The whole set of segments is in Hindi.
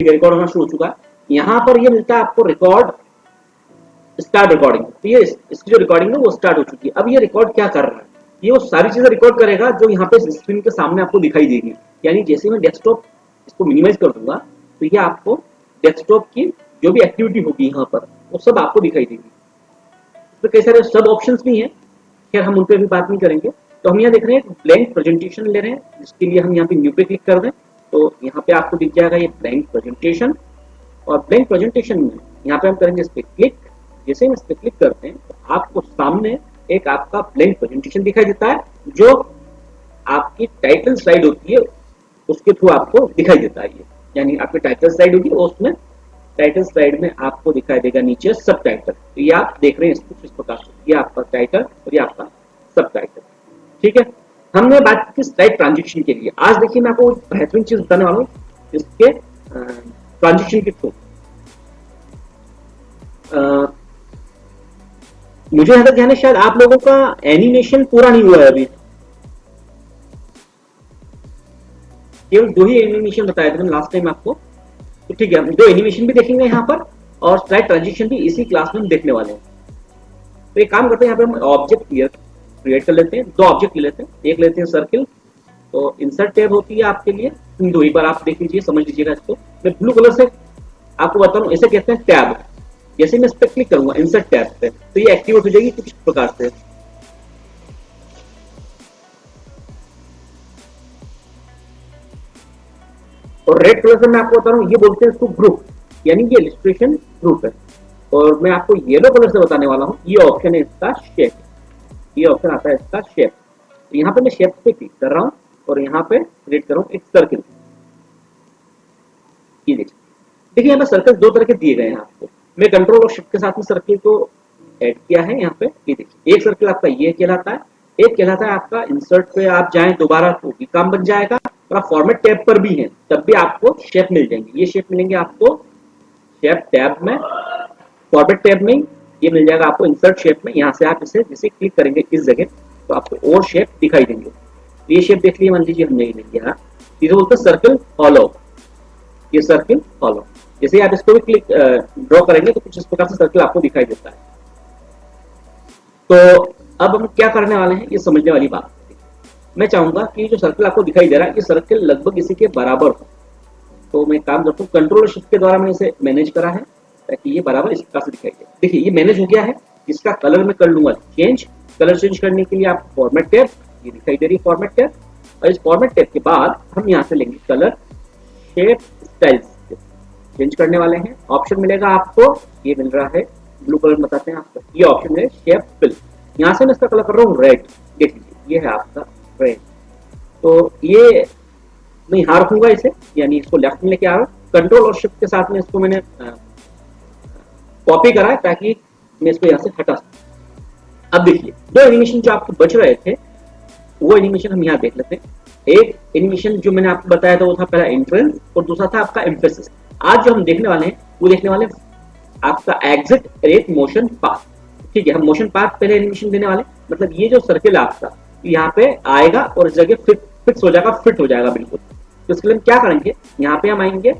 रिकॉर्ड होना शुरू हो चुका है। यहाँ पर ये मिलता है आपको रिकॉर्ड स्टार्ट रिकॉर्डिंग, तो ये इसकी जो रिकॉर्डिंग है वो स्टार्ट हो चुकी है। अब ये रिकॉर्ड क्या कर रहा है, ये वो सारी चीजें रिकॉर्ड करेगा जो यहाँ पे स्क्रीन के सामने आपको दिखाई देगी। यानी जैसे मैं डेस्कटॉप इसको मिनिमाइज कर दूंगा तो ये आपको डेस्कटॉप की जो भी एक्टिविटी होगी यहाँ पर वो सब आपको दिखाई देगी। इसमें कई सारे सब ऑप्शंस भी हैं, खैर हम उन पर भी बात नहीं करेंगे। तो हम यहाँ देख रहे हैं ब्लैंक प्रेजेंटेशन ले रहे हैं, जिसके लिए हम यहाँ पे न्यू पे क्लिक कर दें तो यहाँ पे आपको दिख जाएगा ये ब्लैंक प्रेजेंटेशन। और ब्लैंक प्रेजेंटेशन में यहाँ पे हम करेंगे इस पर क्लिक। जैसे हम इस पर क्लिक करते हैं तो आपको सामने एक आपका ब्लैंक प्रेजेंटेशन दिखाई देता है, जो आपकी टाइटल स्लाइड होती है उसके थ्रू आपको दिखाई देता है। ये यानी आपकी टाइटल स्लाइड होगी और उसमें टाइटल स्लाइड में आपको दिखाई देगा नीचे सब टाइटल। तो ये आप देख रहे हैं इसको इस प्रकार से, ये आपका टाइटल और ये आपका सब टाइटल। ठीक है, हमने बात की स्लाइड ट्रांजिशन के लिए। आज देखिए मैं आपको बेहतरीन चीज बताने वाला हूँ इसके ट्रांजिशन के थ्रू। मुझे यहाँ तक ध्यान है शायद आप लोगों का एनिमेशन पूरा नहीं हुआ है अभी, केवल 2 ही एनिमेशन बताया था मैंने लास्ट टाइम आपको। तो ठीक है, हम 2 एनिमेशन भी देखेंगे यहाँ पर और स्लाइड ट्रांजिशन भी इसी क्लास में हम देखने वाले हैं। तो एक काम करते हैं, यहाँ पे हम ऑब्जेक्ट क्रिएट कर लेते हैं। 2 ऑब्जेक्ट ले लेते हैं, एक लेते हैं सर्किल। तो इंसर्ट टैब होती है आपके लिए, इन 2 ही बार आप देख लीजिए, समझ लीजिएगा इसको। मैं ब्लू कलर से आपको बता रहा हूँ, इसे कहते हैं टैब। जैसे मैं इस पर क्लिक करूंगा इंसर्ट टैब पे तो ये एक्टिवेट हो जाएगी कुछ प्रकार से। और रेड कलर से मैं आपको बता रहा हूँ, ये बोलते हैं इसको ग्रुप, यानी कि इलस्ट्रेशन ग्रुप है। और मैं आपको येलो कलर से बताने वाला हूँ, ये ऑप्शन है इसका शेप, ये ऑप्शन आता है इसका शेप। तो यहाँ पे मैं शेप पे क्लिक कर रहा हूँ और यहाँ पे क्रिएट कर रहा हूँ एक सर्किल। ये देखिए यहाँ पे सर्कल 2 तरह के दिए गए हैं आपको। मैं कंट्रोल और शिफ्ट के साथ में सर्किल को ऐड किया है यहाँ पे। ये देखिए एक सर्किल आपका ये कहलाता है, एक कहलाता है आपका इंसर्ट पे आप जाएं दोबारा तो भी काम बन जाएगा, और आप फॉर्मेट टैब पर भी हैं तब भी आपको शेप मिल जाएंगे। ये शेप मिलेंगे आपको शेप टैब में, फॉर्मेट टैब में ये मिल जाएगा आपको इंसर्ट शेप में। यहाँ से आप इसे जैसे क्लिक करेंगे इस जगह तो आपको और शेप दिखाई देंगे। तो ये शेप देख लीजिए, मान लीजिए हमने ये ले लिया, इसे बोलते हैं सर्किल हॉलो। ये सर्किल हॉलो, जैसे आप इसको भी क्लिक ड्रॉ करेंगे तो कुछ इस प्रकार से सर्किल आपको दिखाई देता है। तो अब हम क्या करने वाले हैं ये समझने वाली बात। मैं चाहूंगा कि जो सर्किल आपको दिखाई दे रहा है ये सर्किल लगभग इसी के बराबर हो। तो मैं काम करता हूँ कंट्रोल और शिफ्ट के द्वारा मैंने इसे मैनेज करा है ताकि ये बराबर इस प्रकार से दिखाई दे। देखिए ये मैनेज हो गया है। इसका कलर मैं कर लूंगा चेंज। कलर चेंज करने के लिए आप फॉर्मेट टैब, ये दिखाई दे रही है फॉर्मेट टैब, और इस फॉर्मेट टैब के बाद हम यहाँ से लेंगे कलर शेप स्टाइल्स चेंज करने वाले हैं। ऑप्शन मिलेगा आपको, ये मिल रहा है ब्लू कलर बताते हैं आपको, ये ऑप्शन है शेप फिल। यहाँ से मैं इसका कलर कर रहा हूँ रेड, देख लीजिए ये है आपका रेड। तो ये मैं यहाँ रखूंगा इसे, यानी इसको लेफ्ट में लेके आ रहा हूँ। कंट्रोल और शिफ्ट के साथ में इसको मैंने कॉपी करा है ताकि मैं इसको यहाँ से हटा सकूँ। अब देखिए 2 एनिमेशन जो आपको बच रहे थे वो एनिमेशन हम यहाँ देख लेते हैं। एक एनिमेशन जो मैंने आपको बताया था वो था पहला एंट्रेंस और दूसरा था आपका एम्फेसिस। आज जो हम देखने वाले हैं वो देखने वाले आपका एग्जिट एक मोशन पाथ। ठीक है, हम मोशन पाथ पहले एनिमेशन देने वाले, मतलब ये जो सर्किल आपका यहाँ पे आएगा और इस जगह फिक्स हो जाएगा, फिट हो जाएगा बिल्कुल। तो इसके लिए हम क्या करेंगे, यहाँ पे हम आएंगे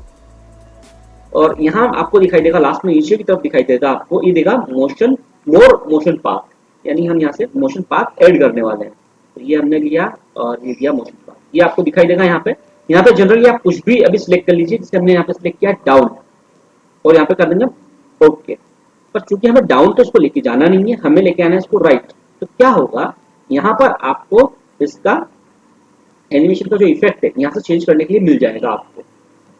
और यहाँ आपको दिखाई देगा लास्ट में नीचे की तरफ दिखाई देगा आपको, ये देगा मोशन मोर मोशन पाथ, यानी हम यहाँ से मोशन पाथ ऐड करने वाले हैं। तो ये हमने लिया और ये दिया मोशन पाथ, ये आपको दिखाई देगा यहाँ पे। यहाँ पे जनरली आप कुछ भी अभी सिलेक्ट कर लीजिए, जैसे हमने यहाँ पे सिलेक्ट किया डाउन और यहाँ पे कर देंगे ओके। पर चूंकि हमें डाउन तो इसको लेके जाना नहीं है, हमें लेके आना है इसको राइट। तो क्या होगा, यहाँ पर आपको इसका एनिमेशन का जो इफेक्ट है यहाँ से चेंज करने के लिए मिल जाएगा आपको।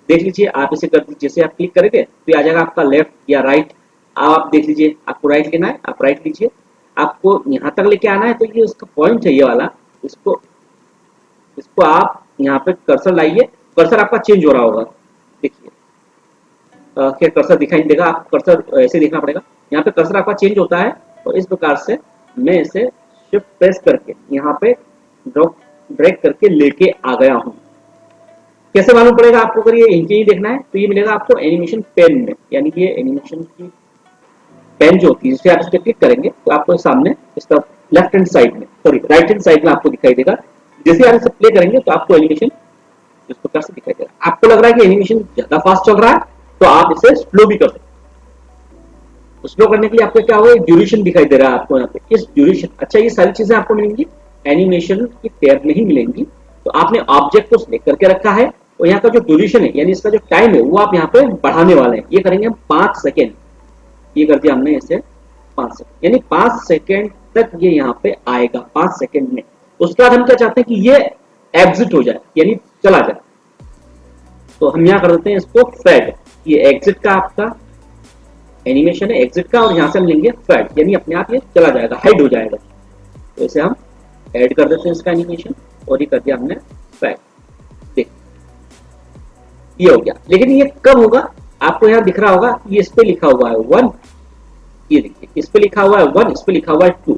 देख लीजिए आप इसे कर दीजिए, जैसे आप क्लिक करेंगे तो आ जाएगा आपका लेफ्ट या राइट। आप देख लीजिए आपको राइट लेना है, आप राइट लीजिए। आपको यहाँ तक लेके आना है तो ये उसका पॉइंट है ये वाला, इसको आप यहाँ पे कर्सर लाइए। कर्सर आपका चेंज हो रहा होगा, देखिए क्या कर्सर दिखाई देगा, आपको कर्सर ऐसे देखना पड़ेगा। यहाँ पे कर्सर आपका चेंज होता है और इस प्रकार से मैं इसे शिफ्ट प्रेस करके यहाँ पे ड्रैग करके लेके आ गया हूँ। कैसे मालूम पड़ेगा आपको, अगर ये यहीं देखना है तो ये मिलेगा आपको एनिमेशन पेन में, यानी कि ये एनिमेशन की पेन जो होती है जिसे आप इस पर क्लिक करेंगे तो आपको सामने इसका लेफ्ट हैंड साइड में, सॉरी राइट हैंड साइड में आपको दिखाई देगा। जैसे आप इसे प्ले करेंगे तो आपको एनिमेशन इस प्रकार से दिखाई दे रहा है। आपको लग रहा है कि एनिमेशन ज्यादा फास्ट चल रहा है तो आप इसे स्लो भी कर सकते हैं। स्लो करने के लिए आपको क्या होगा, ड्यूरेशन दिखाई दे रहा है आपको यहाँ पे, इस ड्यूरेशन। अच्छा, ये सारी चीजें आपको मिलेंगी एनिमेशन की टैब में ही मिलेंगी। तो आपने ऑब्जेक्ट को सिलेक्ट करके रखा है और यहाँ का जो ड्यूरेशन है यानी इसका जो टाइम है वो आप यहाँ पे बढ़ाने वाले हैं। ये करेंगे हम 5 सेकेंड, ये कर दिया हमने इसे 5 सेकेंड, यानी 5 सेकेंड तक ये यहाँ पे आएगा 5 सेकेंड में। उसके बाद हम क्या चाहते हैं कि ये एग्जिट हो जाए यानी चला जाए, तो हम यहाँ कर देते हैं इसको फेड। ये एग्जिट का आपका एनिमेशन है, एग्जिट का, और यहाँ से हम लेंगे फेड यानी अपने आप ये चला जाएगा, हाइड हो जाएगा। तो इसे हम ऐड कर देते हैं इसका एनिमेशन और ये कर दिया हमने फेड। देख, ये हो गया। लेकिन ये कब होगा, आपको यहाँ दिख रहा होगा ये इस पे लिखा हुआ है 1, ये देखिए इस पे लिखा हुआ है 1, इस पे लिखा हुआ है 2।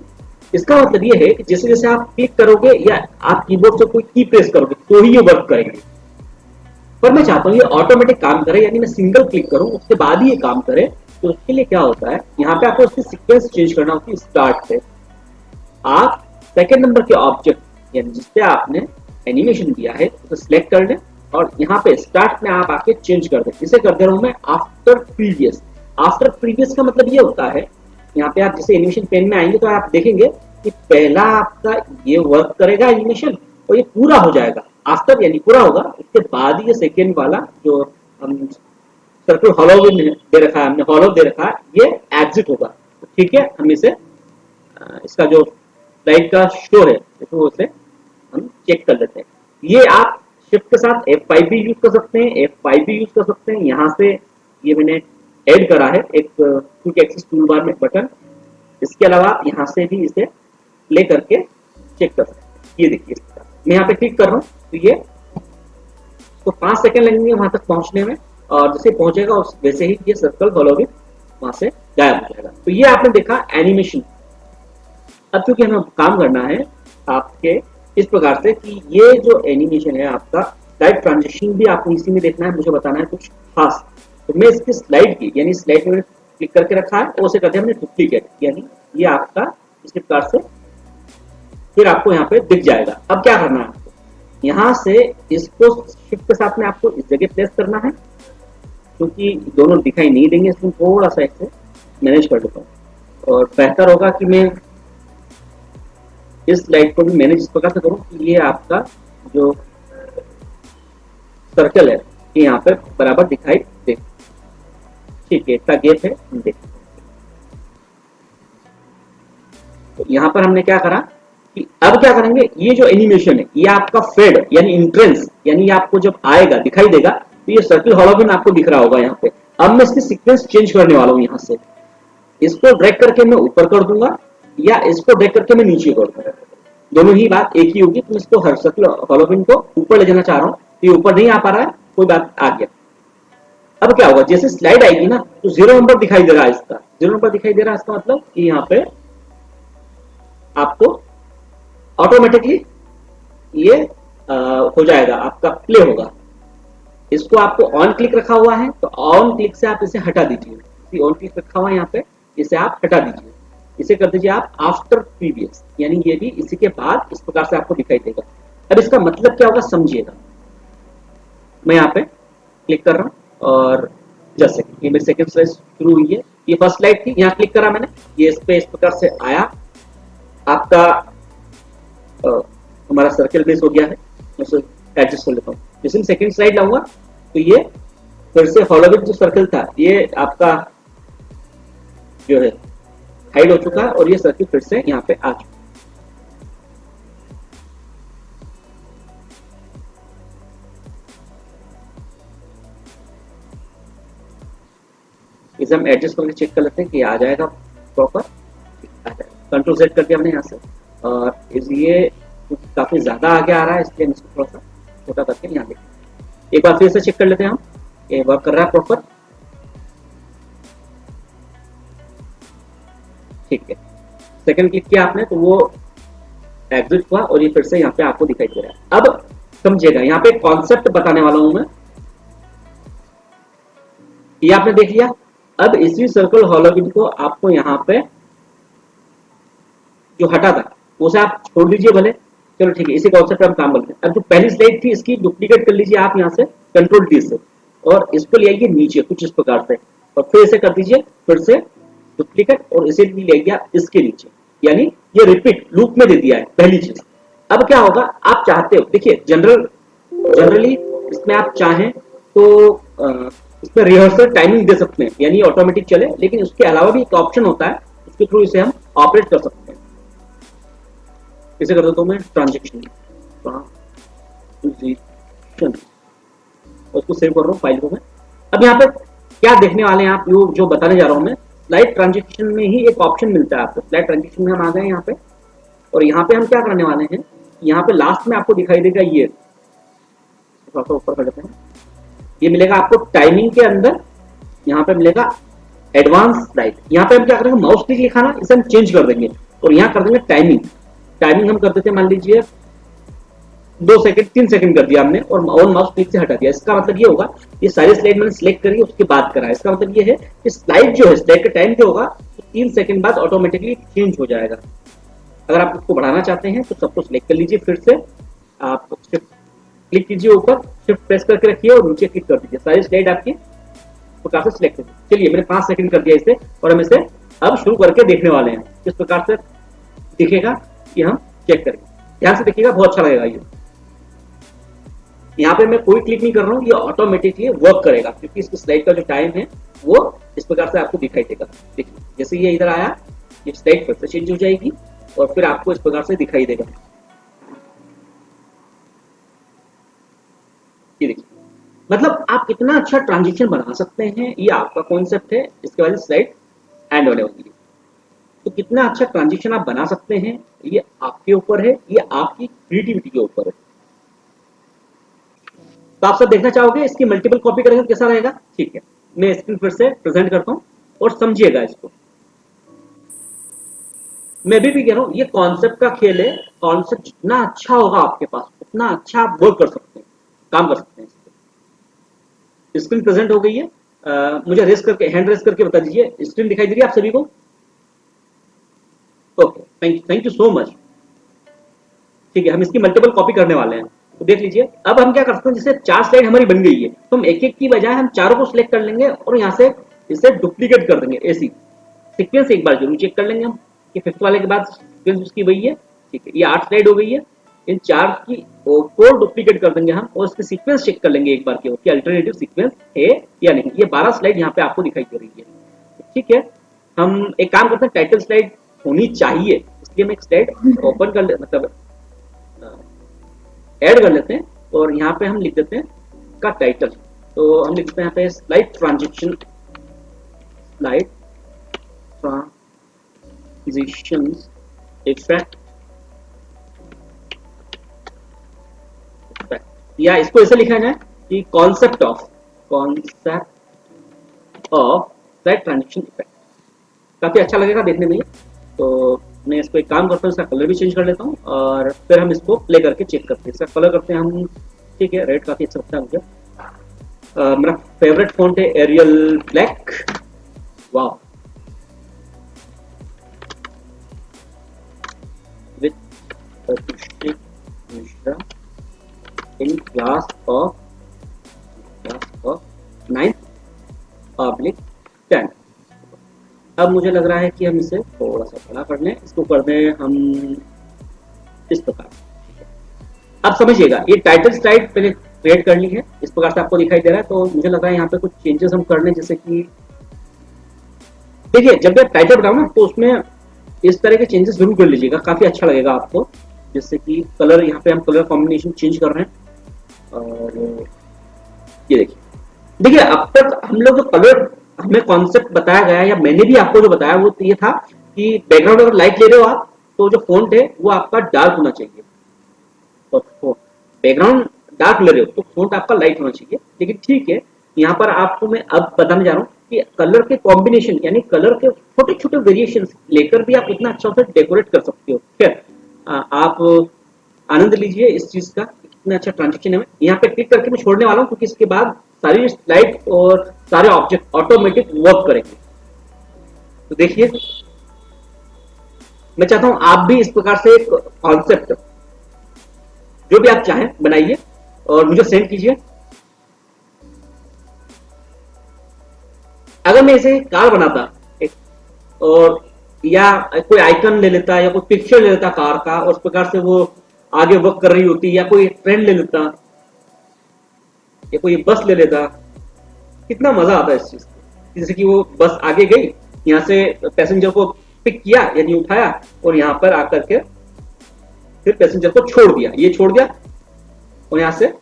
इसका मतलब ये है कि जैसे जैसे आप क्लिक करोगे या आप कीबोर्ड से कोई की प्रेस करोगे तो ही ये वर्क करेंगे। पर मैं चाहता हूँ ये ऑटोमेटिक काम करे, यानी मैं सिंगल क्लिक करूँ उसके बाद ही ये काम करे। तो उसके लिए क्या होता है, यहाँ पे आपको उसकी सीक्वेंस चेंज करना होती है। स्टार्ट से आप सेकेंड नंबर के ऑब्जेक्ट यानी जिसपे आपने एनिमेशन दिया है उसे सिलेक्ट कर लें और यहाँ पे स्टार्ट में आप आके चेंज कर दें। इसे कर दे रहा हूँ मैं आफ्टर प्रीवियस। आफ्टर प्रीवियस का मतलब ये होता है, यहाँ पे आप जैसे एनिमेशन पेन में आएंगे तो आप देखेंगे कि पहला आपका ये वर्क करेगा एनिमेशन और ये पूरा हो जाएगा। आफ्टर यानी पूरा होगा, उसके बाद ये सेकेंड वाला जो हम सर्कल हॉलो दे रखा है, हमने हॉलो दे रखा है, ये एग्जिट होगा। तो ठीक है, हम इसे इसका जो स्लाइड का शो है तो उसे हम चेक कर लेते हैं। ये आप शिफ्ट के साथ F5 भी यूज कर सकते हैं, F5 भी यूज कर सकते हैं। यहाँ से ये मैंने ऐड करा है एक क्विक एक्सेस टूल बार में बटन। इसके अलावा आप यहाँ से भी इसे प्ले करके चेक कर सकते हैं। ये देखिए मैं यहाँ पे क्लिक कर रहा हूँ तो ये तो 5 सेकंड लगेंगे वहां तक पहुंचने में, और जैसे पहुंचेगा उस वैसे ही ये सर्कल हॉलोग्राम वहां से गायब हो जाएगा। तो ये आपने देखा एनिमेशन। अब क्योंकि हमें काम करना है आपके इस प्रकार से कि ये जो एनिमेशन है आपका स्लाइड ट्रांजिशन भी आपको इसी में देखना है, मुझे बताना है कुछ खास। तो मैं इसकी स्लाइड की यानी स्लाइड में क्लिक करके रखा है और उसे करते हैं हमने डुप्लीकेट, यानी ये आपका इस प्रकार से फिर आपको यहाँ पे दिख जाएगा। अब क्या करना है आपको, यहाँ से इसको शिफ्ट के साथ में आपको इस जगह प्लेस करना है, क्योंकि दोनों दिखाई नहीं देंगे इसमें थोड़ा सा इसे मैनेज कर लेता हूँ। और बेहतर होगा कि मैं इस स्लाइड को भी मैनेज इस प्रकार से करूँ कि ये आपका जो सर्कल है ये यहाँ पे बराबर दिखाई दे। ठीक है, इतना गैप है, देख। तो यहाँ पर हमने क्या करा कि अब क्या करेंगे, ये जो एनिमेशन है ये आपका फेड यानी इंट्रेंस यानी ये आपको जब आएगा दिखाई देगा तो ये सर्कल हॉलोग्राम आपको दिख रहा होगा यहाँ पे। अब मैं इसकी सीक्वेंस चेंज करने वाला हूँ। यहाँ से इसको ड्रैग करके मैं ऊपर कर दूंगा या इसको ड्रैग करके मैं नीचे कर दूंगा, दोनों ही बात एक ही होगी। तो मैं इसको हर सर्कल हॉलोग्राम को ऊपर ले जाना चाह रहा हूँ, ये ऊपर नहीं आ पा रहा है, कोई बात, आ गया। अब क्या होगा, जैसे स्लाइड आएगी ना तो 0 नंबर दिखाई दे रहा है, इसका 0 नंबर दिखाई दे रहा है। इसका मतलब कि यहाँ पे आपको ऑटोमेटिकली ये हो जाएगा, आपका प्ले होगा। इसको आपको ऑन क्लिक रखा हुआ है तो ऑन क्लिक से आप इसे हटा दीजिए। ऑन क्लिक रखा हुआ है यहाँ पे, इसे आप हटा दीजिए। इसे कर दीजिए आप आफ्टर प्रीवियस, यानी ये भी इसी के बाद इस प्रकार से आपको दिखाई देगा। अब इसका मतलब क्या होगा समझिएगा। मैं यहाँ पे क्लिक कर रहा हूँ और जैसे ये मेरी सेकंड स्लाइड शुरू हुई है, ये फर्स्ट स्लाइड थी, यहाँ क्लिक करा मैंने, ये इस पे इस प्रकार से आया, आपका हमारा सर्कल बेस हो गया है। मैं उसे एडजस्ट कर लेता हूँ। जैसे मैं सेकंड स्लाइड लाऊंगा तो ये फिर से हॉलोग्राम जो सर्कल था ये आपका जो है हाइड हो चुका है और ये सर्कल फिर से यहाँ पे आ चुका है। इसे हम एडजस्ट करके चेक कर लेते हैं कि आ जाएगा प्रॉपर, आ जाएगा। कंट्रोल सेट करके हमने यहाँ से, और ये काफी ज्यादा आगे आ रहा है इसलिए इसको थोड़ा सा छोटा करके यहाँ देखिए। एक बार फिर से चेक कर लेते हैं हम, ये वर्क कर रहा है प्रॉपर। ठीक है, सेकंड क्लिक किया आपने तो वो एग्जिट हुआ और ये फिर से यहाँ पे आपको दिखाई दे रहा है। अब समझिएगा, यहाँ पे कॉन्सेप्ट बताने वाला हूं मैं, ये आपने देख लिया। अब इसी सर्कल हॉलोग्राम को आपको यहाँ पे जो हटा था उसे आप छोड़ दीजिए भले, चलो ठीक है, इसी कॉन्सेप्ट पे हम काम करते हैं। अब जो पहली स्लाइड थी इसकी डुप्लीकेट कर लीजिए आप यहाँ से कंट्रोल डी से, और इसको ले आइए नीचे कुछ इस प्रकार से, और फिर इसे कर दीजिए फिर से डुप्लीकेट, और इसे ले आइए इसके नीचे, यानी ये रिपीट लूप में दे दिया है पहली चीज। अब क्या होगा, आप चाहते हो, देखिए जनरली इसमें आप चाहें तो इसमें रिहर्सल टाइमिंग दे सकते हैं, यानी ऑटोमेटिक चले, लेकिन उसके अलावा भी एक ऑप्शन होता है, उसके थ्रू इसे हम ऑपरेट कर सकते हैं। इसे कर देता हूं मैं ट्रांजेक्शन, उसको सेव कर रहा हूँ फाइल को मैं। अब यहाँ पे क्या देखने वाले हैं आप, जो बताने जा रहा हूँ मैं, स्लाइड ट्रांजेक्शन में ही एक ऑप्शन मिलता है आपको। स्लाइड ट्रांजेक्शन में हम आ गए यहाँ पे, और यहाँ पे हम क्या करने वाले हैं, यहाँ पे लास्ट में आपको दिखाई देगा ये, ऊपर कर देते हैं, ये मिलेगा आपको टाइमिंग के अंदर, यहाँ पे मिलेगा एडवांस स्लाइड। यहाँ पे हम क्या करेंगे, माउस क्लिक लिखा ना, इसे हम चेंज कर देंगे और यहाँ कर देंगे टाइमिंग। टाइमिंग हम कर देते हैं, मान लीजिए 2 सेकंड 3 सेकंड कर दिया हमने, और माउस क्लिक से हटा दिया। इसका मतलब ये होगा, ये सारी स्लाइड मैंने सिलेक्ट करी उसके बाद करा। इसका मतलब ये है कि स्लाइड जो है, स्लाइड का टाइम जो होगा 3 सेकंड बाद ऑटोमेटिकली चेंज हो जाएगा। अगर आप उसको बढ़ाना चाहते हैं तो सबको सिलेक्ट कर लीजिए, फिर से आप क्लिक कीजिए ऊपर, शिफ्ट प्रेस करके रखिए और नीचे क्लिक कर दीजिए, सारी स्लाइड आपकी प्रकार से सिलेक्ट हो। चलिए मैंने 5 सेकंड कर दिया इसे, और हम इसे अब शुरू करके देखने वाले हैं किस प्रकार से दिखेगा, कि हम चेक करेंगे। ध्यान से देखिएगा, बहुत अच्छा लगेगा ये। यहाँ पे मैं कोई क्लिक नहीं कर रहा हूँ, ये ऑटोमेटिकली वर्क करेगा, क्योंकि इसकी स्लाइड का जो टाइम है वो इस प्रकार से आपको दिखाई देगा। देखिए जैसे ये इधर आया, ये स्लाइड फिर से चेंज हो जाएगी और फिर आपको इस प्रकार से दिखाई देगा। ये देखिए, मतलब आप कितना अच्छा ट्रांजिशन बना सकते हैं, ये आपका कॉन्सेप्ट है। इसके बाद स्लाइड एंड होने वाली है, तो कितना अच्छा ट्रांजिशन आप बना सकते हैं ये आपके ऊपर है, ये आपकी क्रिएटिविटी के ऊपर है। तो आप सब देखना चाहोगे इसकी मल्टीपल कॉपी करेंगे कैसा रहेगा। ठीक है, मैं स्क्रीन फिर से प्रेजेंट करता हूं और समझिएगा इसको। मैं भी कह रहा हूं, ये कॉन्सेप्ट का खेल है। कॉन्सेप्ट जितना अच्छा होगा आपके पास, उतना अच्छा आप वर्क कर सकते हैं, काम कर सकते हैं। स्क्रीन प्रेजेंट हो गई है, मुझे रेस करके, हैंड रेस करके बता दीजिए, स्क्रीन दिखाई दे रही है आप सभी को। Okay, thank you so much. ठीक है, हम इसकी मल्टीपल कॉपी करने वाले हैं, तो देख लीजिए। अब हम क्या कर सकते हैं, जैसे 4 स्लाइड हमारी बन गई है, तो हम एक एक की बजाय हम चारों को सिलेक्ट कर लेंगे और यहाँ से इसे डुप्लीकेट कर देंगे। ऐसी सीक्वेंस एक बार जरूर चेक कर लेंगे हम कि 5th वाले के बाद सीक्वेंस उसकी वही है। ठीक है, ये 8 स्लाइड हो गई है, इन 4 की 4 डुप्लीकेट कर देंगे हम, और इसकी सीक्वेंस चेक कर लेंगे एक बार कि अल्टरनेटिव सीक्वेंस है या नहीं। ये 12 स्लाइड यहाँ पे आपको दिखाई दे रही है। ठीक है, हम एक काम करते हैं, टाइटल स्लाइड होनी चाहिए, इसलिए मैं एक स्लाइड ओपन कर मतलब ऐड कर लेते हैं, और यहाँ पे हम लिख देते हैं का टाइटल। तो हम लिख देते हैं यहाँ पे slide transition, slide transition effect, या इसको ऐसे लिखा जाए कि concept of slide transition effect. काफी अच्छा लगेगा देखने में। तो मैं इसको एक काम करता हूँ, इसका कलर भी चेंज कर लेता हूँ, और फिर हम इसको प्ले करके चेक करते हैं। इसका कलर करते हैं हम, ठीक है, रेड काफी अच्छा लगता है मुझे। मेरा फेवरेट फॉन्ट है एरियल ब्लैक। वाह, with Abhishek Mishra in class of 9/10। अब मुझे लग रहा है कि हम इसे थोड़ा सा बड़ा कर लें, इसको कर दें हम इस प्रकार। अब समझिएगा, ये टाइटल स्लाइड पहले क्रिएट कर ली है, इस प्रकार से आपको दिखाई दे रहा है। तो मुझे लग रहा है यहाँ पे कुछ चेंजेस हम कर लें, जैसे कि देखिए जब आप टाइटल बनाओ ना, तो उसमें इस तरह के चेंजेस जरूर कर लीजिएगा, काफी अच्छा लगेगा आपको। जैसे कि कलर, यहाँ पे हम कलर कॉम्बिनेशन चेंज कर रहे हैं, और ये देखिए अब तक हम लोग जो कलर हमें कॉन्सेप्ट बताया गया, या मैंने भी आपको जो बताया, वो ये था कि बैकग्राउंड अगर लाइट ले रहे हो आप, तो जो फॉन्ट है वो आपका डार्क होना चाहिए, और बैकग्राउंड डार्क ले रहे हो तो फॉन्ट आपका लाइट होना चाहिए। लेकिन ठीक है, यहाँ पर आपको मैं अब बताने जा रहा हूँ कि कलर के कॉम्बिनेशन, यानी कलर के छोटे छोटे वेरिएशन लेकर भी आप इतना अच्छा से डेकोरेट कर सकते हो। खैर, आप आनंद लीजिए इस चीज का, इतना अच्छा ट्रांजेक्शन है। यहाँ पे क्लिक करके मैं छोड़ने वाला हूँ, क्योंकि इसके बाद सारी स्लाइड और सारे ऑब्जेक्ट ऑटोमेटिक वर्क करेंगे। तो देखिए, मैं चाहता हूं आप भी इस प्रकार से एक कॉन्सेप्ट जो भी आप चाहें बनाइए और मुझे सेंड कीजिए। अगर मैं इसे कार बनाता और या कोई आइकन ले लेता या कोई पिक्चर ले लेता कार का और उस प्रकार से वो आगे वर्क कर रही होती, या कोई ट्रेंड ले लेता या कोई बस ले लेता, कितना मजा आता है इस चीज को। जैसे कि वो बस आगे गई, यहाँ से पैसेंजर को पिक किया यानी उठाया और यहाँ पर आकर के फिर पैसेंजर को छोड़ दिया, ये छोड़ दिया और यहाँ से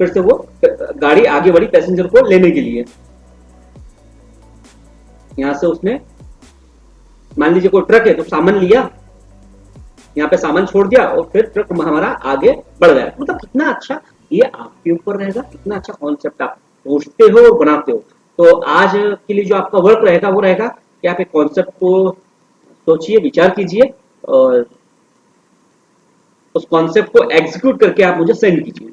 फिर से वो गाड़ी आगे बढ़ी पैसेंजर को लेने के लिए। यहाँ से उसने मान लीजिए कोई ट्रक है तो सामान लिया, यहाँ पे सामान छोड़ दिया और फिर ट्रक हमारा आगे बढ़ गया। मतलब कितना अच्छा, ये आपके ऊपर रहेगा कितना अच्छा कॉन्सेप्ट आप सोचते हो और बनाते हो। तो आज के लिए जो आपका वर्क रहेगा वो रहेगा कि आप एक कॉन्सेप्ट को सोचिए, विचार कीजिए और उस कॉन्सेप्ट को एग्जीक्यूट करके आप मुझे सेंड कीजिए।